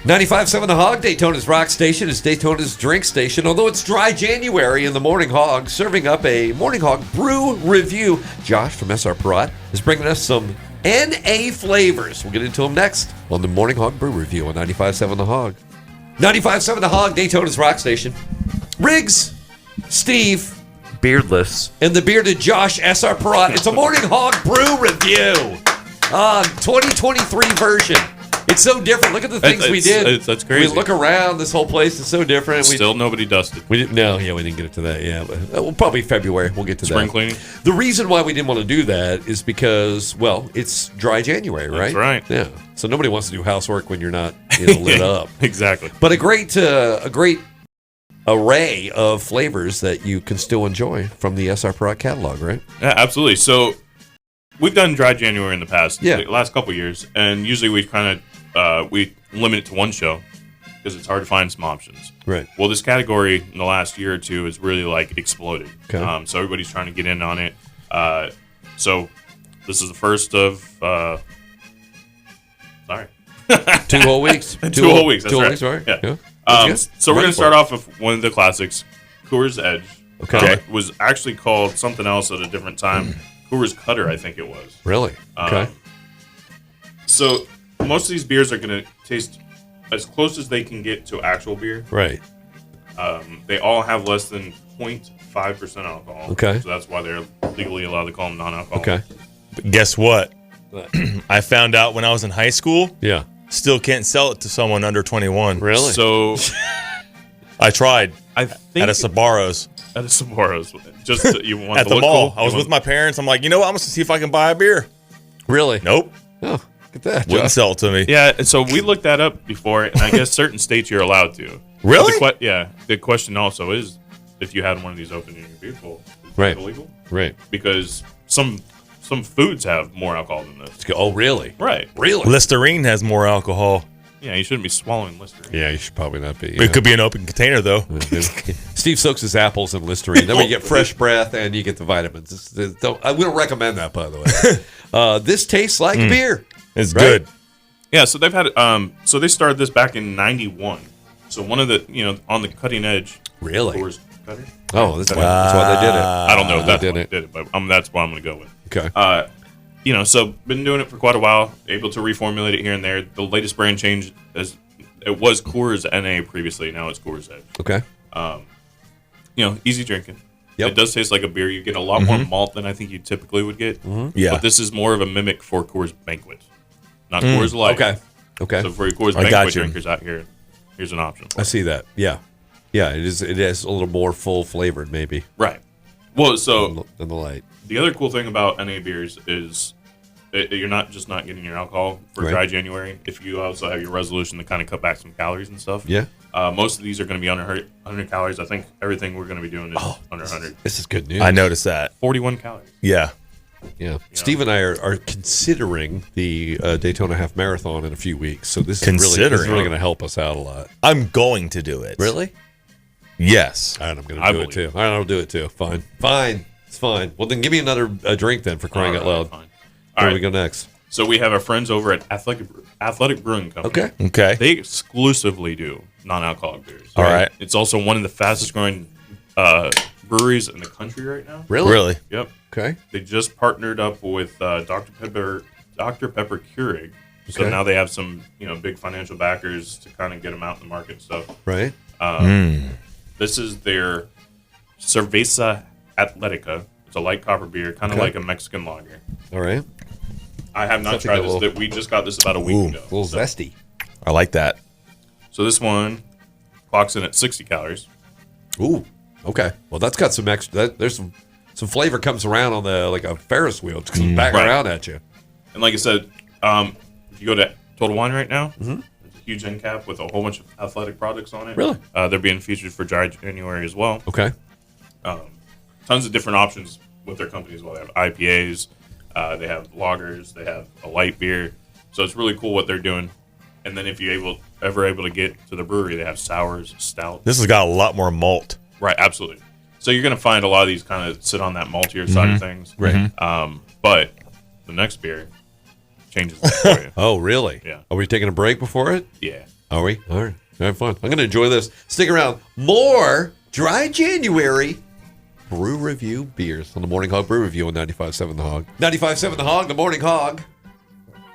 95.7 The Hog, Daytona's rock station, is Daytona's drink station. Although it's dry January in the Morning Hog, serving up a Morning Hog brew review. Josh from SR Perot is bringing us some NA flavors. We'll get into them next on the Morning Hog brew review on 95.7 The Hog. 95.7 The Hog, Daytona's rock station. Riggs, Steve, beardless, and the bearded Josh SR Perot. It's a Morning Hog brew review. 2023 version. It's so different. Look at the things we did. That's crazy. We look around. This whole place is so different. Still nobody dusted. We didn't. No, yeah, we didn't get it to that. Yeah, but well, probably February. We'll get to Spring that. cleaning. The reason why we didn't want to do that is because, well, it's dry January, right? That's right. Yeah. So nobody wants to do housework when you're not lit up. Exactly. But a great array of flavors that you can still enjoy from the SR Perot catalog, right? Yeah, absolutely. So we've done dry January in the past, the last couple of years, and usually we we limit it to one show because it's hard to find some options. Right. Well, this category in the last year or two has really exploded. Okay. So everybody's trying to get in on it. So this is the first of sorry. 2 whole weeks. 2 whole weeks. That's 2 whole right. weeks, right? Yeah. So we're going to start off with one of the classics, Coors Edge. Okay. It was actually called something else at a different time. Coors Cutter, I think it was. Really? Okay. So most of these beers are going to taste as close as they can get to actual beer. Right. They all have less than 0.5% alcohol. Okay. So that's why they're legally allowed to call them non-alcoholic. Okay. But guess what? I found out when I was in high school. Yeah. Still can't sell it to someone under 21. Really? So I tried. I think at a Sbarro's. At a Sbarro's. Just you want at to the look mall. cool? I was with my parents. I'm like, you know what? I'm going to see if I can buy a beer. Really? Nope. Oh, look at that. Wouldn't Josh. sell it to me. Yeah, and so we looked that up before, and I guess certain states you're allowed to. Really? The question also is if you had one of these open in your beer pool, is Right. it illegal? Right. Because some foods have more alcohol than this. Oh, really? Right. Really? Listerine has more alcohol. Yeah, you shouldn't be swallowing Listerine. Yeah, you should probably not be. It could be an open container, though. Steve soaks his apples in Listerine. Then we get fresh breath and you get the vitamins. We don't recommend that, by the way. This tastes like beer. It's Right? good. Yeah, so they've had so they started this back in '91. So one of the on the cutting edge. Really? Coors Cutter. Oh, that's why they did it. I don't know if that's They why did they did it, but that's what I'm going to go with. Okay. So been doing it for quite a while. Able to reformulate it here and there. The latest brand change is it was Coors NA previously. Now it's Coors Edge. Okay. Easy drinking. Yep. It does taste like a beer. You get a lot more malt than I think you typically would get. Yeah. But this is more of a mimic for Coors Banquet, not Coors Light. Okay. So for your Coors I got Banquet you. drinkers out here, here's an option. I see that. Yeah. Yeah, it is. It is a little more full flavored, maybe, Right. Well, so than the light. the other cool thing about NA beers is you're not getting your alcohol for Right. dry January. If you also have your resolution to kind of cut back some calories and stuff. Yeah. Most of these are going to be under 100 calories. I think everything we're going to be doing is under 100. This is good news. I noticed that. 41 calories. Yeah. Yeah. Steve and I are considering the Daytona Half Marathon in a few weeks, so this is Considering. really going to help us out a lot. I'm going to do it. Really? Yes. All right, I'm going I to do it believe too. All right, I'll do it too. Fine. It's fine. Well, then give me another drink then, for crying out loud. Fine. Where All do we right. go next? So we have our friends over at Athletic Brewing Company. Okay. Okay. They exclusively do non-alcoholic beers. All right. It's also one of the fastest growing breweries in the country right now. Really? Yep. Okay. They just partnered up with Dr. Pepper Keurig. So Okay. now they have some, big financial backers to kind of get them out in the market and stuff. Right. This is their Cerveza Atletica. It's a light copper beer, kind of Okay. like a Mexican lager. All right. I have not Something tried a this. little- We just got this about a week Ooh. ago. A little So- zesty. I like that. So this one clocks in at 60 calories. Ooh. Okay. Well, that's got some extra. There's some flavor comes around on the like a Ferris wheel. It's coming back Right. around at you. And like I said, if you go to Total Wine right now, there's a huge end cap with a whole bunch of athletic products on it. Really? They're being featured for dry January as well. Okay. Tons of different options with their company as well. They have IPAs, they have lagers, they have a light beer. So it's really cool what they're doing. And then if you're ever able to get to the brewery, they have sours, stout. This has got a lot more malt. Right, absolutely. So you're going to find a lot of these kind of sit on that maltier side of things. Right. But the next beer changes that for you. Oh, really? Yeah. Are we taking a break before it? Yeah. Are we? All right. Have fun. I'm going to enjoy this. Stick around. More Dry January Brew Review beers on the Morning Hog Brew Review on 95.7 The Hog. 95.7 The Hog, the Morning Hog.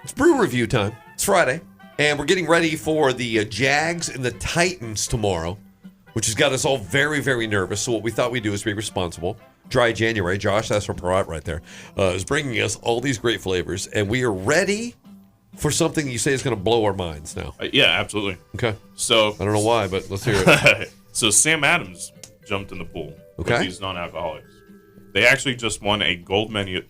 It's Brew Review time. It's Friday. And we're getting ready for the Jags and the Titans tomorrow, which has got us all very, very nervous. So what we thought we'd do is be responsible. Dry January. Josh, that's our Parat right there, is bringing us all these great flavors. And we are ready for something you say is going to blow our minds now. Yeah, absolutely. Okay. So I don't know why, but let's hear it. So Sam Adams jumped in the pool with Okay. these non-alcoholics. They actually just won a gold medal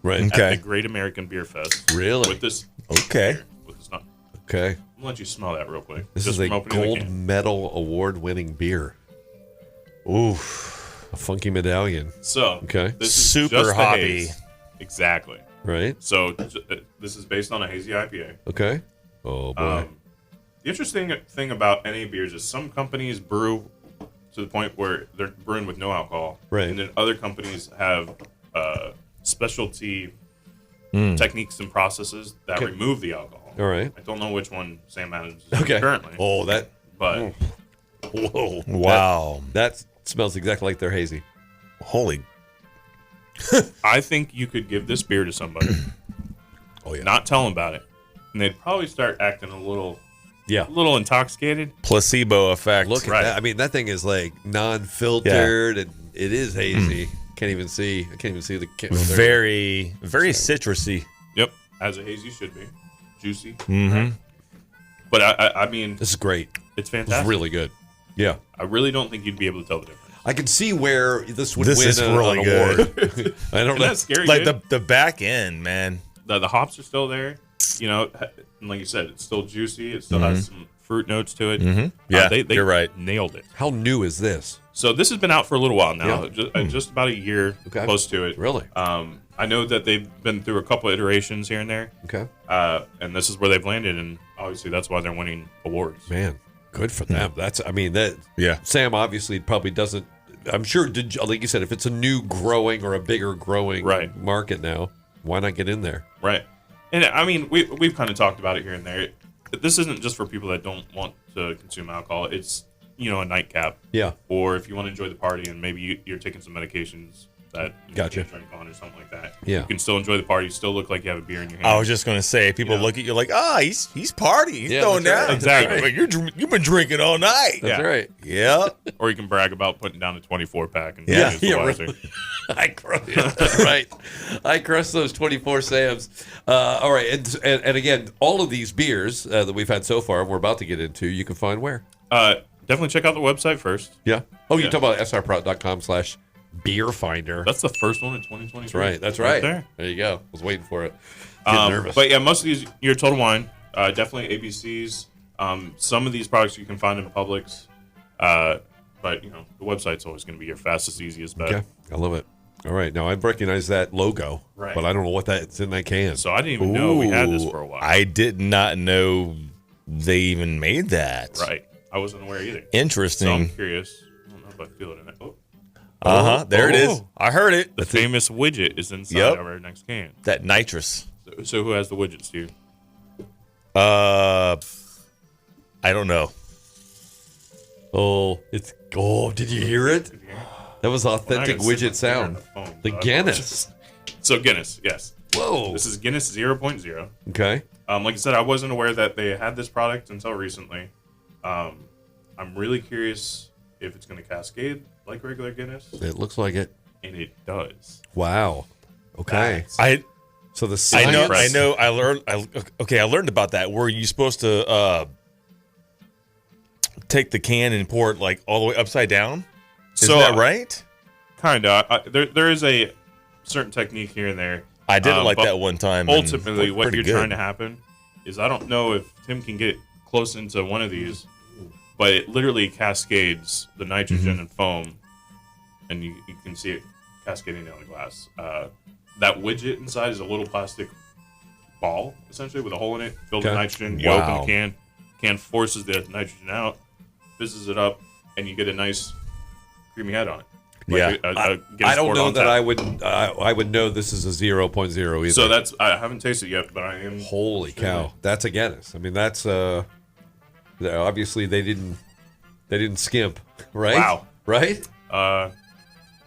Right. at Okay. the Great American Beer Fest. Really? With this Okay. beer, with this non- Okay. I'm gonna let you smell that real quick. This Just is a from opening the gold can. medal award-winning beer. Ooh, a funky medallion. So Okay. this is Super just the hoppy. haze. Exactly. Right? So this is based on a hazy IPA. Okay. Oh, boy. The interesting thing about NA beers is some companies brew to the point where they're brewing with no alcohol, Right. and then other companies have specialty techniques and processes that Okay. remove the alcohol. All right. I don't know which one Sam Adams is Okay. currently, Oh, that. but Whoa. Wow. That smells exactly like their hazy. Holy. I think you could give this beer to somebody, Oh, yeah. not tell them about it, and they'd probably start acting a little intoxicated. Placebo effect. Look at Right. that. I mean, that thing is like non-filtered, and it is hazy. Can't even see. I can't even see the. Very, very citrusy. Yep, as a hazy should be, juicy. Mm-hmm. But I mean, This is great. it's It's fantastic. really good. Yeah. I really don't think you'd be able to tell the difference. I can see where this would This win is really an good. award. I don't Isn't know. that scary? Like dude? the back end, man. the hops are still there. You know, and like you said, it's still juicy. It still has some fruit notes to it. Yeah, they you're right. Nailed it. How new is this? So this has been out for a little while now, Yeah. just about a year, Okay. close to it. Really? I know that they've been through a couple iterations here and there, Okay. and this is where they've landed, and obviously that's why they're winning awards. Man, good for them. That's. I mean, that. Yeah. Sam obviously probably doesn't. I'm sure. Like you said, if it's a new growing or a bigger growing Right. market now, why not get in there? Right. And I mean, we've kind of talked about it here and there. This isn't just for people that don't want to consume alcohol. It's, a nightcap. Yeah. Or if you want to enjoy the party and maybe you're taking some medications that you Gotcha. can't drink on or something like that. Yeah. You can still enjoy the party, still look like you have a beer in your hand. I was just gonna say, people look at you like, he's partying, he's Yeah, throwing that's down. right. Exactly. Like, you've been drinking all night. That's Yeah. right. Yeah. Or you can brag about putting down a 24-pack and Yeah. use the Yeah, wiser. I crush right. I crush those 24 Sams. All right, and again, all of these beers that we've had so far, and we're about to get into, you can find where? Definitely check out the website first. Yeah. Oh, you Yeah. talk about srprot.com/beer finder. That's the first one in 2023. That's right. That's right. There. There you go. I was waiting for it. Getting nervous. But yeah, most of these, your Total Wine, definitely ABCs. Some of these products you can find in Publix. But, the website's always going to be your fastest, easiest bet. Okay. I love it. All right. Now, I recognize that logo, Right. but I don't know what that's in that can. So I didn't even know we had this for a while. I did not know they even made that. Right. I wasn't aware either. So I'm Interesting. curious. I don't know if I feel it in it. There it is. Oh. I heard it. The famous widget is inside Yep. of our next can. That nitrous. So who has the widget, Steve? I don't know. Oh, did you hear it? That was authentic Well, now I gotta widget sit my finger sound. on the phone, The so I Guinness. So Guinness, yes. Whoa. This is Guinness 0.0. Okay. Like I said, I wasn't aware that they had this product until recently. I'm really curious if it's going to cascade like regular Guinness, It looks like it. and it does. Wow. Okay. So the I know. science- I learned about that. Were you supposed to take the can and pour it like all the way upside down? Is that right? Kind of. There is a certain technique here and there. I did it like but that one time. and Ultimately, looked what pretty you're good. trying to happen is I don't know if Tim can get close into one of these, but it literally cascades the nitrogen Mm-hmm. and foam, and you can see it cascading down the glass. That widget inside is a little plastic ball, essentially, with a hole in it, filled with Okay. nitrogen. You Wow. open the can forces the nitrogen out, fizzes it up, and you get a nice creamy head on it. Yeah. I don't know that I would know this is a 0.0 either. So I haven't tasted it yet, but I am. Holy cow, that's a Guinness. I mean, that's obviously they didn't skimp, right? Wow. Right?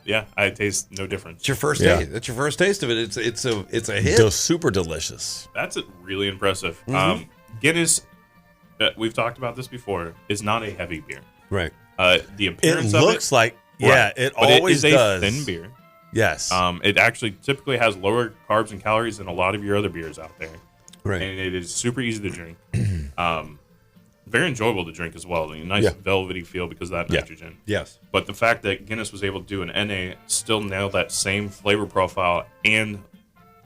Yeah, I taste no difference. It's your first Yeah. taste. That's your first taste of it. It's a hit. Super delicious. That's really impressive. Mm-hmm. Guinness, we've talked about this before, is not a heavy beer. Right. The It appearance of looks it, like, right. it but always it is does. a thin beer. Yes. It actually typically has lower carbs and calories than a lot of your other beers out there. Right. And it is super easy to drink. Very enjoyable to drink as well. A nice Yeah. velvety feel because of that nitrogen. Yes. But the fact that Guinness was able to do an NA, still nail that same flavor profile and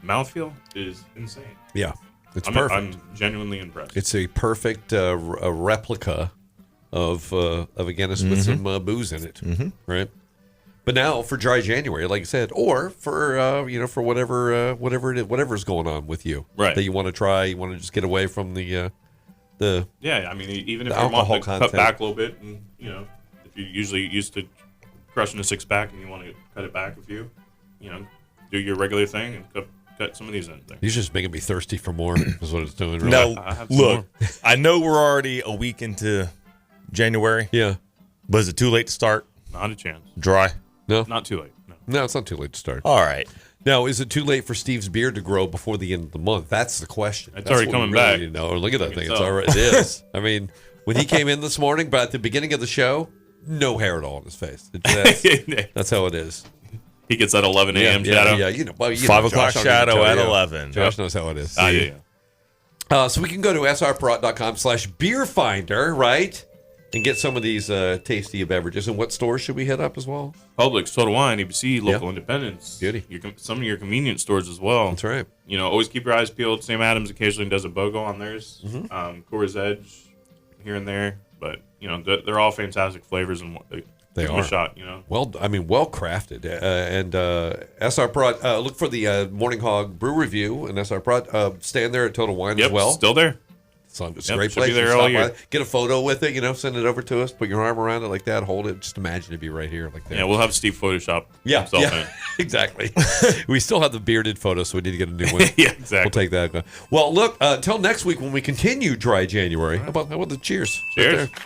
mouthfeel is insane. Yeah. It's perfect. I'm genuinely impressed. It's a perfect a replica of a Guinness with some booze in it, right? But now for dry January, like I said, or for for whatever's going on with you, Right. That you want to try, you want to just get away from the Yeah, I mean, even if The you're wanting alcohol to content. cut back a little bit, and if you're usually used to crushing a 6-pack and you want to cut it back a few, do your regular thing and cut some of these in there. You're just making me thirsty for more. Is what it's doing. Really. No, I have some look, more. I know we're already a week into January, Yeah. but is it too late to start Not a chance. dry? No. Not too late. No. No, it's not too late to start. All right. Now, is it too late for Steve's beard to grow before the end of the month? That's the question. It's That's already what coming we really back. need to know. Look at that thing. It's tell. already. It is. I mean, when he came in this morning, but at the beginning of the show, no hair at all on his face. That's how it is. He gets that 11 a.m. Yeah, shadow. yeah. Well, 5 Josh, o'clock I don't need to shadow tell at you. 11. Josh knows how it is. Yeah. So we can go to srprot.com/beerfinder, right? And get some of these tasty beverages. And what stores should we hit up as well? Publix, Total Wine, ABC, local independents. Beauty. Some of your convenience stores as well. That's right. Always keep your eyes peeled. Sam Adams occasionally does a BOGO on theirs. Mm-hmm. Coors Edge here and there. But, they're all fantastic flavors and They give them are. a shot, Well crafted. And SR Prod, look for the Morning Hog Brew Review and SR Prod. Stand there at Total Wine Yep, as well. still there. It's a Yep, great should place. be there You all stop year. by, get a photo with it, send it over to us, put your arm around it like that, hold it. Just imagine it be right here like that. Yeah, we'll have Steve Photoshop himself in. Exactly. We still have the bearded photo, so we need to get a new one. Yeah, exactly. We'll take that. Well, look, until next week when we continue dry January. How about the cheers? Right Cheers. there.